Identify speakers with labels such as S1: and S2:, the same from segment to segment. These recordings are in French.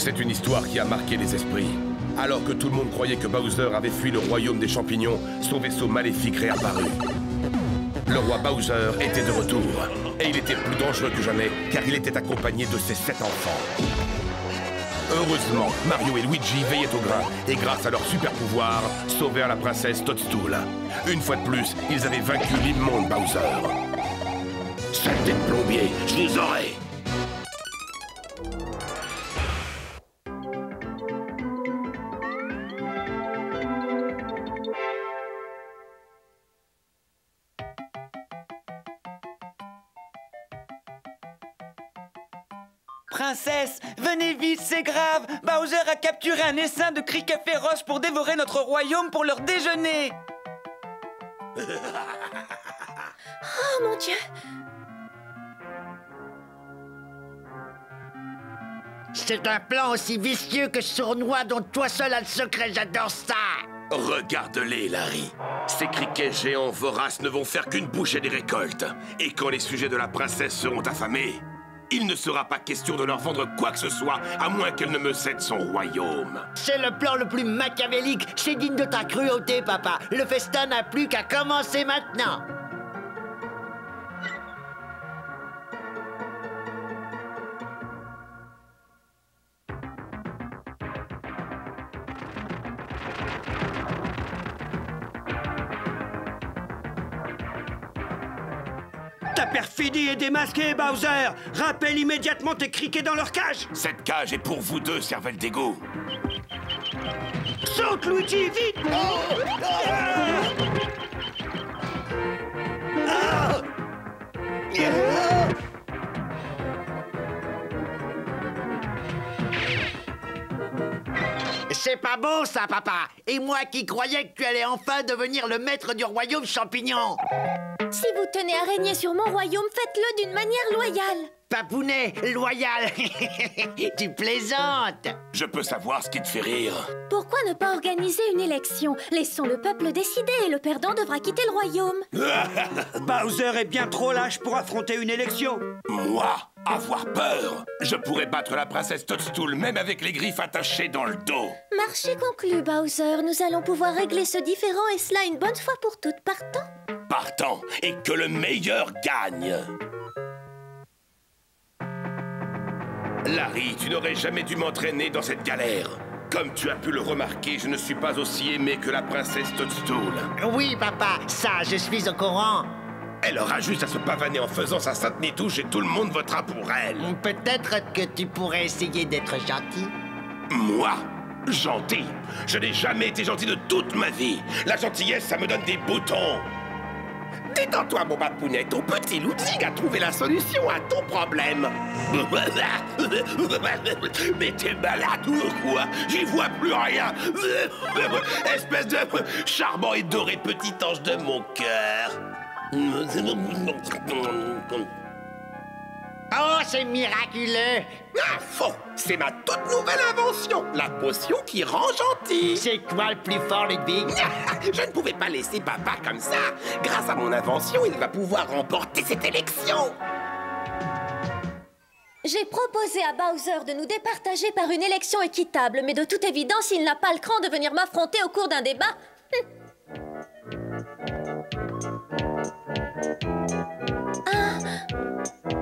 S1: C'est une histoire qui a marqué les esprits. Alors que tout le monde croyait que Bowser avait fui le royaume des champignons, son vaisseau maléfique réapparut. Le roi Bowser était de retour, et il était plus dangereux que jamais, car il était accompagné de ses 7 enfants. Heureusement, Mario et Luigi veillaient au grain, et grâce à leur super pouvoir, sauvèrent la princesse Toadstool. Une fois de plus, ils avaient vaincu l'immonde Bowser. Saleté de plombier, je vous aurai!
S2: Princesse, venez vite, c'est grave! Bowser a capturé un essaim de criquets féroces pour dévorer notre royaume pour leur déjeuner!
S3: Oh mon Dieu!
S4: C'est un plan aussi vicieux que sournois dont toi seul as le secret, j'adore ça!
S1: Regarde-les, Larry. Ces criquets géants voraces ne vont faire qu'une bouchée des récoltes. Et quand les sujets de la princesse seront affamés, il ne sera pas question de leur vendre quoi que ce soit, à moins qu'elle ne me cède son royaume.
S4: C'est le plan le plus machiavélique. C'est digne de ta cruauté, papa. Le festin n'a plus qu'à commencer maintenant.
S5: Ta perfidie est démasquée, Bowser! Rappelle immédiatement tes criquets dans leur cage!
S1: Cette cage est pour vous deux, cervelle d'égout.
S5: Saute, Luigi, vite!
S4: C'est pas bon, ça, papa. Et moi qui croyais que tu allais enfin devenir le maître du royaume champignon.
S3: Si vous tenez à régner sur mon royaume, faites-le d'une manière loyale.
S4: Papounet, loyal. Tu plaisantes.
S1: Je peux savoir ce qui te fait rire.
S3: Pourquoi ne pas organiser une élection? Laissons le peuple décider et le perdant devra quitter le royaume.
S5: Bowser est bien trop lâche pour affronter une élection.
S1: Moi, avoir peur? Je pourrais battre la princesse Toadstool même avec les griffes attachées dans le dos.
S3: Marché conclu, Bowser. Nous allons pouvoir régler ce différend et cela une bonne fois pour toutes. Partant?
S1: Partant, et que le meilleur gagne. Larry, tu n'aurais jamais dû m'entraîner dans cette galère. Comme tu as pu le remarquer, je ne suis pas aussi aimé que la princesse Toadstool.
S4: Oui, papa, ça, je suis au courant.
S1: Elle aura juste à se pavaner en faisant sa sainte nitouche et tout le monde votera pour elle.
S4: Peut-être que tu pourrais essayer d'être gentil.
S1: Moi? Gentil? Je n'ai jamais été gentil de toute ma vie. La gentillesse, ça me donne des boutons. Détends-toi, mon papounet. Ton petit Ludwig a trouvé la solution à ton problème. Mais t'es malade ou quoi? J'y vois plus rien. Espèce de charmant et doré petit ange de mon cœur.
S4: Oh, c'est miraculeux!
S1: Ah, faux! C'est ma toute nouvelle invention, la potion qui rend gentil.
S4: C'est toi le plus fort, Ludwig?
S1: Je ne pouvais pas laisser papa comme ça. Grâce à mon invention, il va pouvoir remporter cette élection.
S3: J'ai proposé à Bowser de nous départager par une élection équitable, mais de toute évidence, il n'a pas le cran de venir m'affronter au cours d'un débat.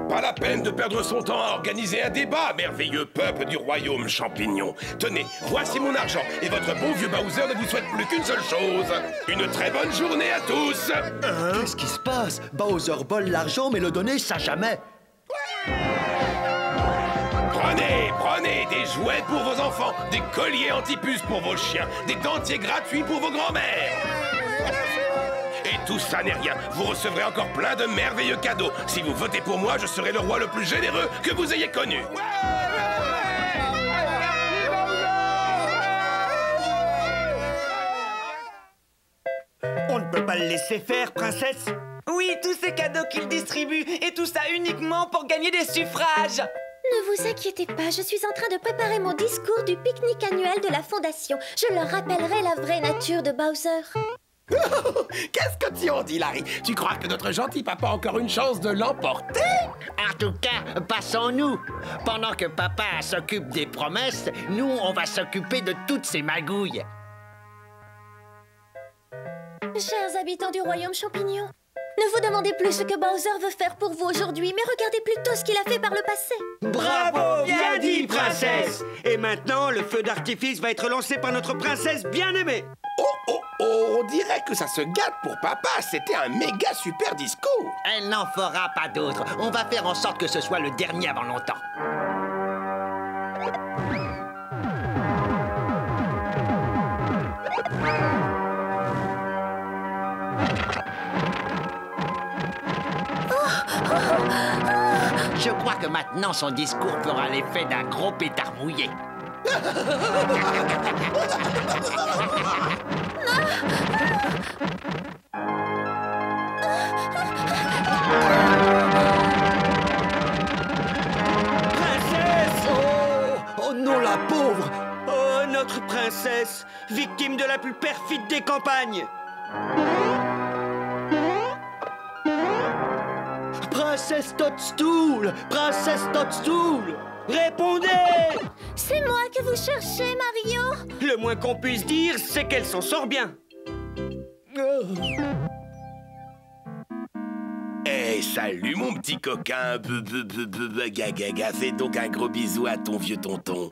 S1: Pas la peine de perdre son temps à organiser un débat, merveilleux peuple du royaume champignon. Tenez, voici mon argent, et votre bon vieux Bowser ne vous souhaite plus qu'une seule chose. Une très bonne journée à tous.
S6: Qu'est-ce qui se passe? Bowser vole l'argent, mais le donner, ça jamais.
S1: Prenez des jouets pour vos enfants, des colliers anti-puces pour vos chiens, des dentiers gratuits pour vos grands-mères. Et tout ça n'est rien. Vous recevrez encore plein de merveilleux cadeaux. Si vous votez pour moi, je serai le roi le plus généreux que vous ayez connu.
S5: On ne peut pas le laisser faire, princesse.
S2: Oui, tous ces cadeaux qu'il distribue, et tout ça uniquement pour gagner des suffrages.
S3: Ne vous inquiétez pas, je suis en train de préparer mon discours du pique-nique annuel de la Fondation. Je leur rappellerai la vraie nature de Bowser.
S7: Qu'est-ce que tu en dis, Larry? Tu crois que notre gentil papa a encore une chance de l'emporter?
S4: En tout cas, passons-nous. Pendant que papa s'occupe des promesses, nous, on va s'occuper de toutes ces magouilles.
S3: Chers habitants du royaume champignon, ne vous demandez plus ce que Bowser veut faire pour vous aujourd'hui, mais regardez plutôt ce qu'il a fait par le passé.
S5: Bravo, bien dit, princesse. Et maintenant, le feu d'artifice va être lancé par notre princesse bien-aimée.
S7: Oh, oh, oh, on dirait que ça se gâte pour papa. C'était un méga super discours.
S4: Elle n'en fera pas d'autres. On va faire en sorte que ce soit le dernier avant longtemps. Je crois que maintenant son discours fera l'effet d'un gros pétard mouillé.
S5: Princesse!
S6: Oh non, la pauvre!
S5: Oh, notre princesse, victime de la plus perfide des campagnes.
S6: Princesse Toadstool! Princesse Toadstool!
S5: Répondez!
S3: C'est moi que vous cherchez, Mario.
S5: Le moins qu'on puisse dire, c'est qu'elle s'en sort bien.
S1: Hey, salut mon petit coquin. Gaga, fais donc un gros bisou à ton vieux tonton.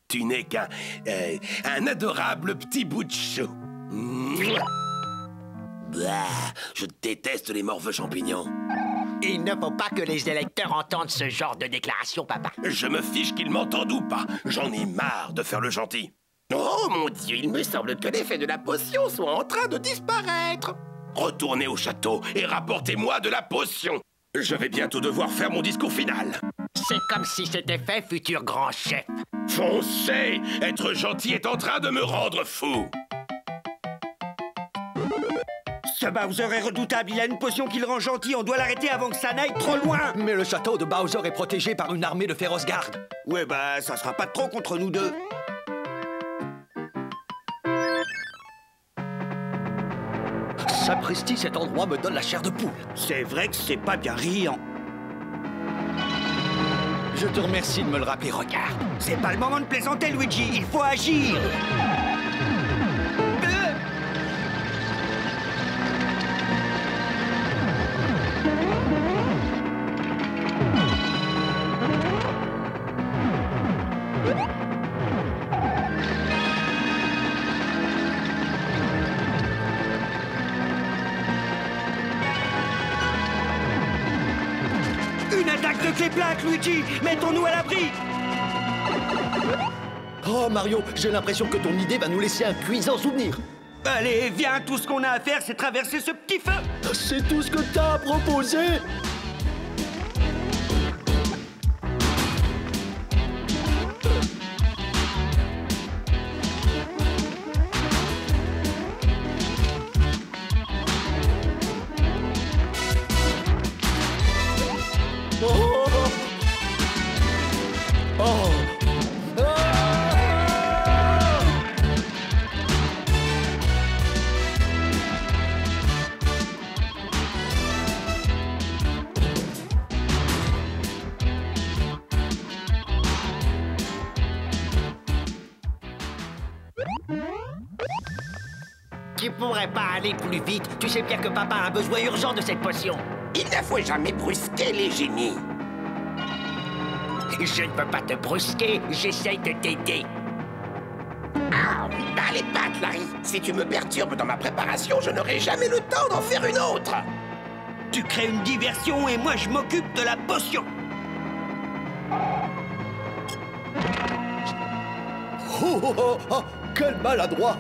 S1: Tu n'es qu'un un adorable petit bout de chou. Je déteste les morveux champignons.
S4: Il ne faut pas que les électeurs entendent ce genre de déclaration, papa.
S1: Je me fiche qu'ils m'entendent ou pas. J'en ai marre de faire le gentil.
S7: Oh mon Dieu, il me semble que l'effet de la potion soit en train de disparaître.
S1: Retournez au château et rapportez-moi de la potion. Je vais bientôt devoir faire mon discours final.
S4: C'est comme si c'était fait, futur grand chef.
S1: Foncez! Être gentil est en train de me rendre fou.
S5: Ce Bowser est redoutable, il a une potion qui le rend gentil, on doit l'arrêter avant que ça n'aille trop loin.
S6: Mais le château de Bowser est protégé par une armée de féroces gardes.
S5: Ouais, bah, ça sera pas trop contre nous deux.
S6: Sapristi, cet endroit me donne la chair de poule.
S5: C'est vrai que c'est pas bien riant.
S6: Je te remercie de me le rappeler, regarde.
S5: C'est pas le moment de plaisanter, Luigi, il faut agir. Une attaque de clé plaque, Luigi! Mettons-nous à l'abri!
S6: Oh, Mario, j'ai l'impression que ton idée va nous laisser un cuisant souvenir.
S5: Allez, viens, tout ce qu'on a à faire, c'est traverser ce petit feu!
S6: C'est tout ce que t'as à proposer?
S4: Tu pourrais pas aller plus vite? Tu sais bien que papa a un besoin urgent de cette potion.
S7: Il ne faut jamais brusquer les génies.
S4: Je ne peux pas te brusquer, j'essaye de t'aider.
S7: Ah, bah les pattes, Larry. Si tu me perturbes dans ma préparation, je n'aurai jamais le temps d'en faire une autre.
S5: Tu crées une diversion et moi je m'occupe de la potion!
S6: Oh, oh, oh, oh, quel maladroit!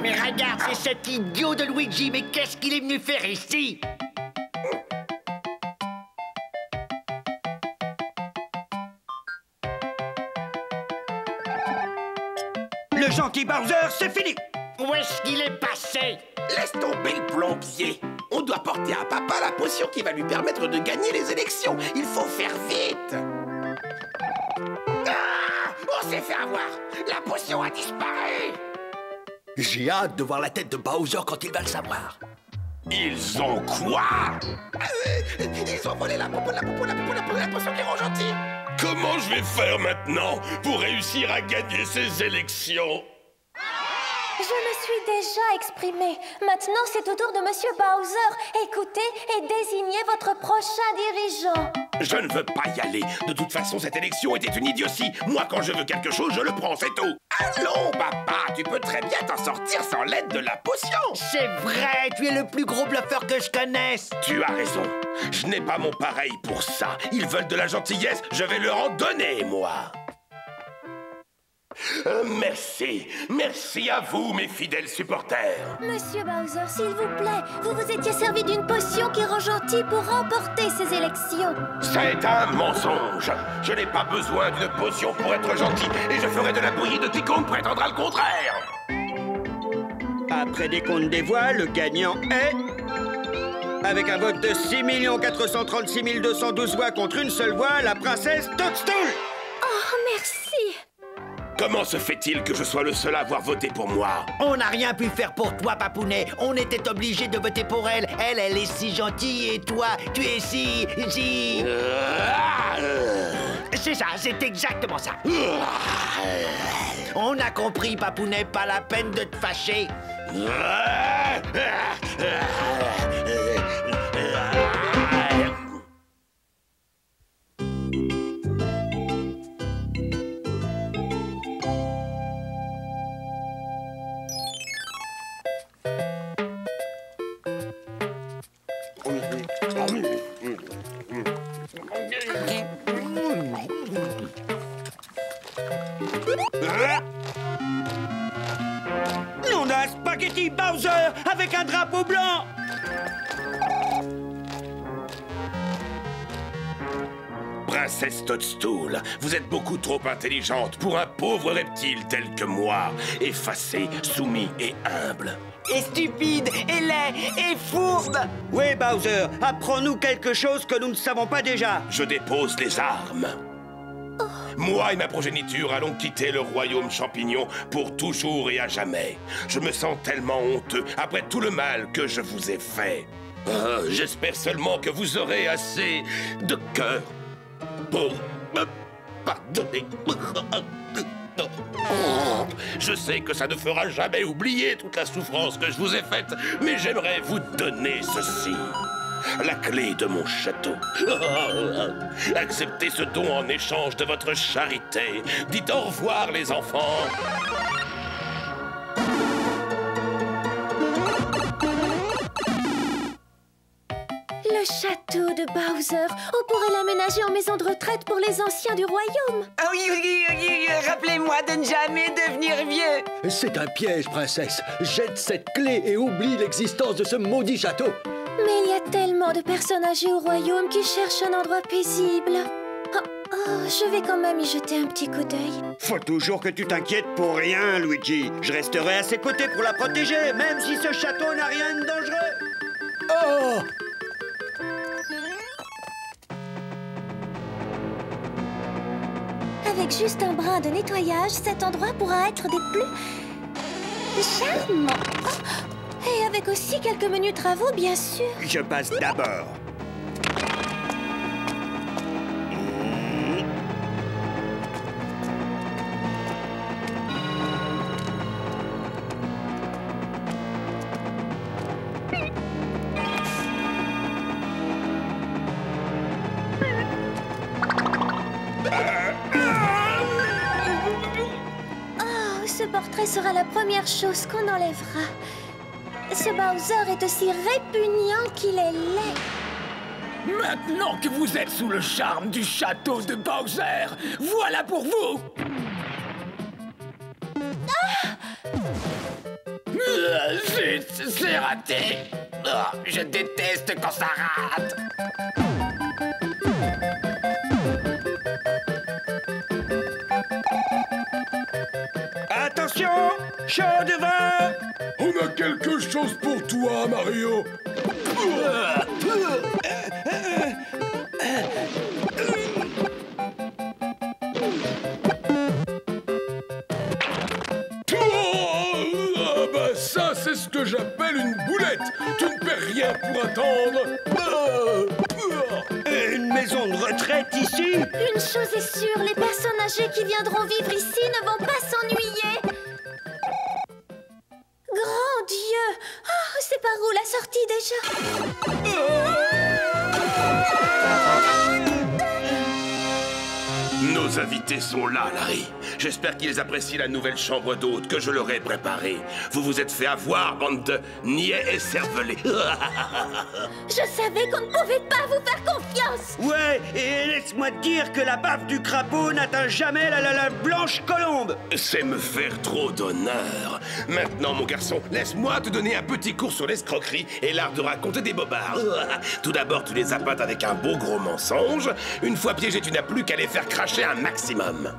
S4: Mais regarde, c'est cet idiot de Luigi, mais qu'est-ce qu'il est venu faire ici?
S5: Le gentil Bowser, c'est fini!
S4: Où est-ce qu'il est passé?
S7: Laisse tomber le plombier. On doit porter à papa la potion qui va lui permettre de gagner les élections. Il faut faire vite. Ah, on s'est fait avoir. La potion a disparu.
S6: J'ai hâte de voir la tête de Bowser quand il va le savoir.
S1: Ils ont quoi?
S7: Ils ont volé la potion qui rend gentil.
S1: Comment je vais faire maintenant pour réussir à gagner ces élections?
S3: Je me suis déjà exprimée. Maintenant, c'est au tour de Monsieur Bowser. Écoutez et désignez votre prochain dirigeant.
S1: Je ne veux pas y aller. De toute façon, cette élection était une idiotie. Moi, quand je veux quelque chose, je le prends, c'est tout.
S7: Allons, papa, tu peux très bien t'en sortir sans l'aide de la potion.
S4: C'est vrai, tu es le plus gros bluffeur que je connaisse.
S1: Tu as raison. Je n'ai pas mon pareil pour ça. Ils veulent de la gentillesse, je vais leur en donner, moi. Merci. Merci à vous, mes fidèles supporters.
S3: Monsieur Bowser, s'il vous plaît, vous vous étiez servi d'une potion qui rend gentil pour remporter ces élections.
S1: C'est un mensonge. Je n'ai pas besoin d'une potion pour être gentil et je ferai de la bouillie de quiconque prétendra le contraire.
S5: Après décompte des voix, le gagnant est... Avec un vote de 6 436 212 voix contre une seule voix, la princesse Toadstool.
S3: Oh, merci.
S1: Comment se fait-il que je sois le seul à avoir voté pour moi?
S4: On n'a rien pu faire pour toi, Papounet. On était obligé de voter pour elle. Elle est si gentille et toi, tu es si... C'est ça, c'est exactement ça. On a compris, Papounet, pas la peine de te fâcher.
S5: On a un spaghetti Bowser avec un drapeau blanc.
S1: Princesse Toadstool, vous êtes beaucoup trop intelligente pour un pauvre reptile tel que moi, effacé, soumis et humble.
S2: Et stupide, et laid, et fourbe.
S5: Oui, Bowser, apprends-nous quelque chose que nous ne savons pas déjà.
S1: Je dépose les armes. Moi et ma progéniture allons quitter le royaume champignon pour toujours et à jamais. Je me sens tellement honteux après tout le mal que je vous ai fait. J'espère seulement que vous aurez assez de cœur pour me pardonner. Je sais que ça ne fera jamais oublier toute la souffrance que je vous ai faite, mais j'aimerais vous donner ceci. La clé de mon château. Acceptez ce don en échange de votre charité. Dites au revoir, les enfants.
S3: Le château de Bowser. On pourrait l'aménager en maison de retraite pour les anciens du royaume.
S2: Ah oui, rappelez-moi de ne jamais devenir vieux.
S6: C'est un piège, princesse. Jette cette clé et oublie l'existence de ce maudit château.
S3: Mais il y a tellement de personnes âgées au royaume qui cherchent un endroit paisible. Je vais quand même y jeter un petit coup d'œil.
S5: Faut toujours que tu t'inquiètes pour rien, Luigi. Je resterai à ses côtés pour la protéger, même si ce château n'a rien de dangereux.
S6: Oh!
S3: Avec juste un brin de nettoyage, cet endroit pourra être des plus charmants. Oh, et avec aussi quelques menus travaux, bien sûr.
S5: Je passe d'abord.
S3: Ce portrait sera la première chose qu'on enlèvera. Ce Bowser est aussi répugnant qu'il est laid.
S8: Maintenant que vous êtes sous le charme du château de Bowser, voilà pour vous. Zut, c'est raté. Je déteste quand ça rate.
S5: Attention, chaud devant.
S1: On a quelque chose pour toi, Mario. c'est ce que j'appelle une boulette. Tu ne perds rien pour attendre.
S5: Une maison de retraite ici?
S3: Une chose est sûre, les personnes âgées qui viendront vivre ici ne vont pas s'ennuyer. Grand Dieu! Oh, c'est par où la sortie déjà?
S1: Nos invités sont là, Larry. J'espère qu'ils apprécient la nouvelle chambre d'hôte que je leur ai préparée. Vous vous êtes fait avoir, bande de niais et cervelés.
S3: Je savais qu'on ne pouvait pas vous faire confiance.
S5: Ouais, et laisse-moi te dire que la baffe du crapaud n'atteint jamais la blanche colombe.
S1: C'est me faire trop d'honneur. Maintenant, mon garçon, laisse-moi te donner un petit cours sur l'escroquerie et l'art de raconter des bobards. Tout d'abord, tu les appâtes avec un beau gros mensonge. Une fois piégé, tu n'as plus qu'à les faire cracher un maximum.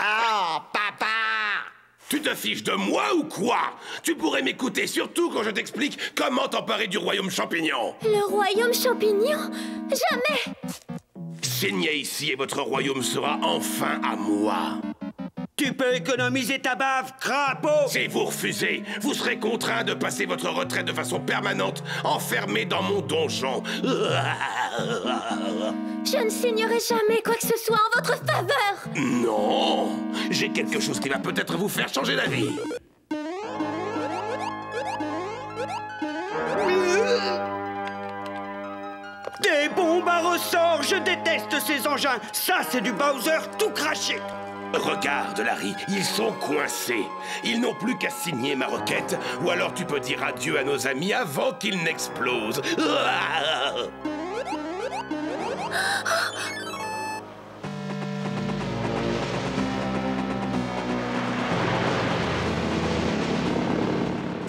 S4: Oh, papa!
S1: Tu te fiches de moi ou quoi? Tu pourrais m'écouter, surtout quand je t'explique comment t'emparer du royaume champignon.
S3: Le royaume champignon? Jamais!
S1: Signez ici et votre royaume sera enfin à moi.
S5: Tu peux économiser ta baffe, crapaud.
S1: Si vous refusez, vous serez contraint de passer votre retraite de façon permanente, enfermé dans mon donjon.
S3: Je ne signerai jamais quoi que ce soit en votre faveur.
S1: Non, j'ai quelque chose qui va peut-être vous faire changer d'avis.
S5: Des bombes à ressort, je déteste ces engins. Ça, c'est du Bowser tout craché.
S1: Regarde, Larry, ils sont coincés. Ils n'ont plus qu'à signer ma requête, ou alors tu peux dire adieu à nos amis avant qu'ils n'explosent.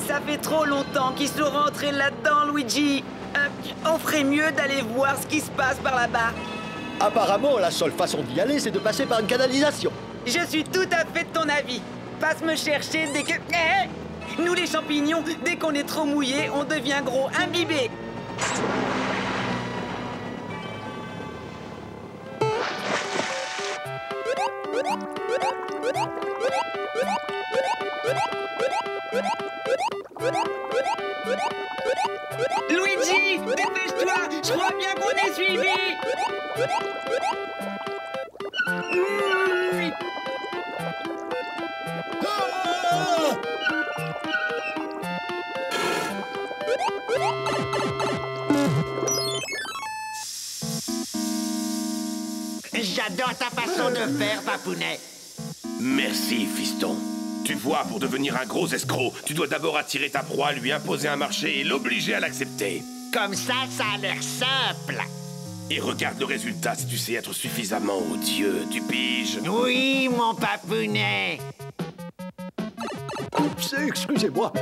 S2: Ça fait trop longtemps qu'ils sont rentrés là-dedans, Luigi. On ferait mieux d'aller voir ce qui se passe par là-bas.
S6: Apparemment, la seule façon d'y aller, c'est de passer par une canalisation.
S2: Je suis tout à fait de ton avis. Passe me chercher dès que... Nous les champignons, dès qu'on est trop mouillés, on devient gros, imbibé. Luigi, dépêche-toi, je crois bien qu'on est suivi.
S4: J'adore ta façon de faire, papounet.
S1: Merci, fiston. Tu vois, pour devenir un gros escroc, tu dois d'abord attirer ta proie, lui imposer un marché et l'obliger à l'accepter.
S4: Comme ça a l'air simple.
S1: Et regarde le résultat si tu sais être suffisamment odieux, tu piges.
S4: Oui, mon papounet.
S6: Oups, excusez-moi.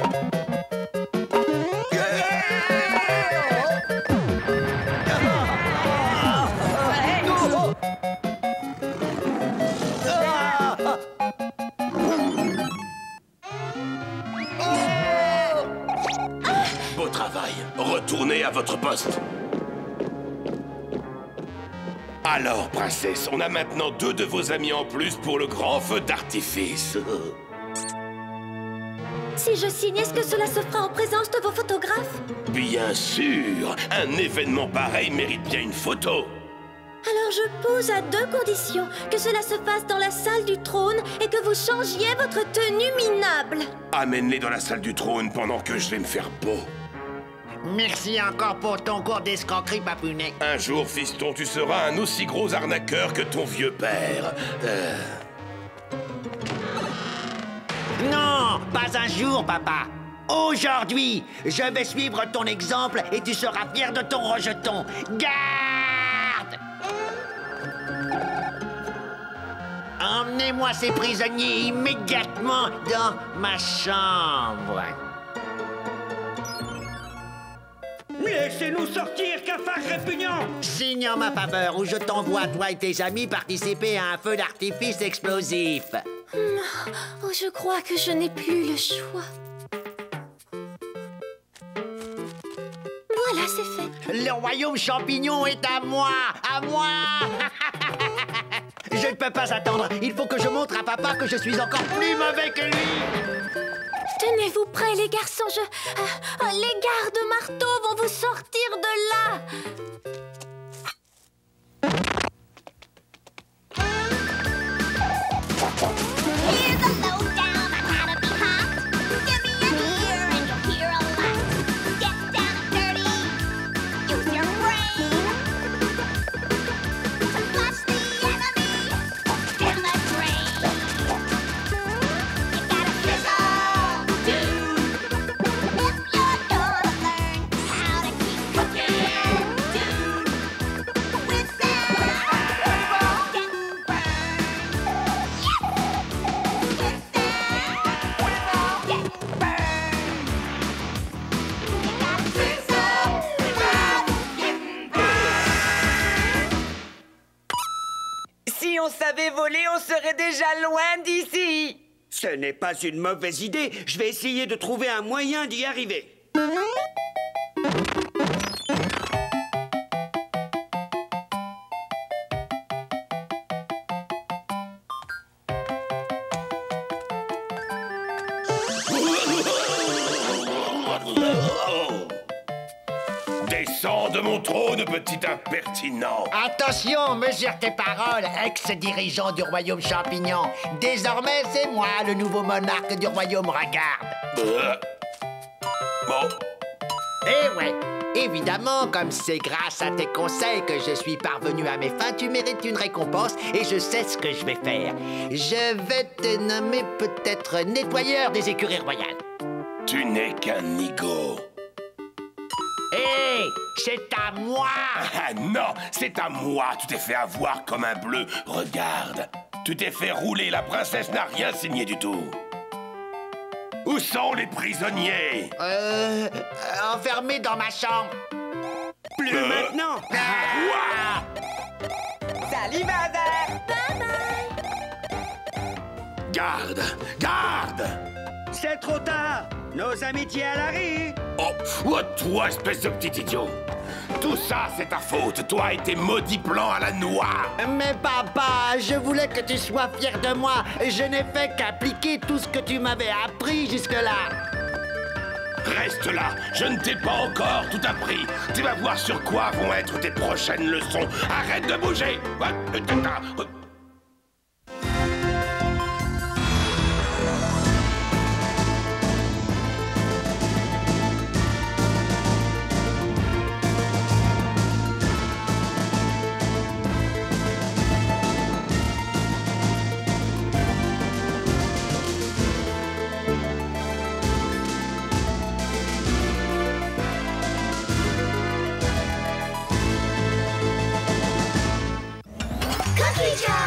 S1: Beau travail. Retournez à votre poste. Alors, princesse, on a maintenant 2 de vos amis en plus pour le grand feu d'artifice.
S3: Si je signe, est-ce que cela se fera en présence de vos photographes?
S1: Bien sûr. Un événement pareil mérite bien une photo.
S3: Alors je pose à 2 conditions. Que cela se fasse dans la salle du trône et que vous changiez votre tenue minable.
S1: Amène-les dans la salle du trône pendant que je vais me faire beau.
S4: Merci encore pour ton cours d'escroquerie, papounet.
S1: Un jour, fiston, tu seras un aussi gros arnaqueur que ton vieux père.
S4: Non, pas un jour, papa. Aujourd'hui, je vais suivre ton exemple et tu seras fier de ton rejeton. Garde! Emmenez-moi ces prisonniers immédiatement dans ma chambre.
S5: Laissez-nous sortir, cafard répugnant.
S4: Signe en ma faveur ou je t'envoie, toi et tes amis, participer à un feu d'artifice explosif.
S3: Oh, je crois que je n'ai plus le choix. Voilà, c'est fait.
S4: Le royaume champignon est à moi! À moi! Je ne peux pas attendre. Il faut que je montre à papa que je suis encore plus mauvais que lui.
S3: Tenez-vous prêts, les garçons. Les gardes-marteaux vont vous sortir de là.
S9: Here's a lowdown on how to be hot. Give me an ear and you'll hear a lot. Get down and dirty. Use your brain to flush the enemy in the drain. You gotta fizzle, dude. If you're gonna learn how to keep cooking, dude. Without getting burned.
S2: Si on savait voler, on serait déjà loin d'ici.
S5: Ce n'est pas une mauvaise idée. Je vais essayer de trouver un moyen d'y arriver.
S1: Descends de mon trône, petit impertinent.
S4: Attention, mesure tes paroles, ex-dirigeant du royaume champignon. Désormais, c'est moi, le nouveau monarque du royaume Regarde.
S1: Bon,
S4: Eh ouais, évidemment, comme c'est grâce à tes conseils que je suis parvenu à mes fins, tu mérites une récompense et je sais ce que je vais faire. Je vais te nommer peut-être nettoyeur des écuries royales.
S1: tu n'es qu'un nigo.
S4: Hé, c'est à moi!
S1: Ah non, c'est à moi. Tu t'es fait avoir comme un bleu. Regarde. Tu t'es fait rouler. La princesse n'a rien signé du tout. Où sont les prisonniers?
S4: Enfermé dans ma chambre.
S5: Plus maintenant.
S2: Salut, Bowser.
S1: Garde! Garde!
S5: C'est trop tard. Nos amitiés à l'arrêt.
S1: Oh, toi, espèce de petit idiot! Tout ça, c'est ta faute. Toi et tes maudits plans à la noix.
S4: Mais papa, je voulais que tu sois fier de moi. Je n'ai fait qu'appliquer tout ce que tu m'avais appris jusque-là.
S1: Reste là. Je ne t'ai pas encore tout appris. Tu vas voir sur quoi vont être tes prochaines leçons. Arrête de bouger.
S9: Cookie jar.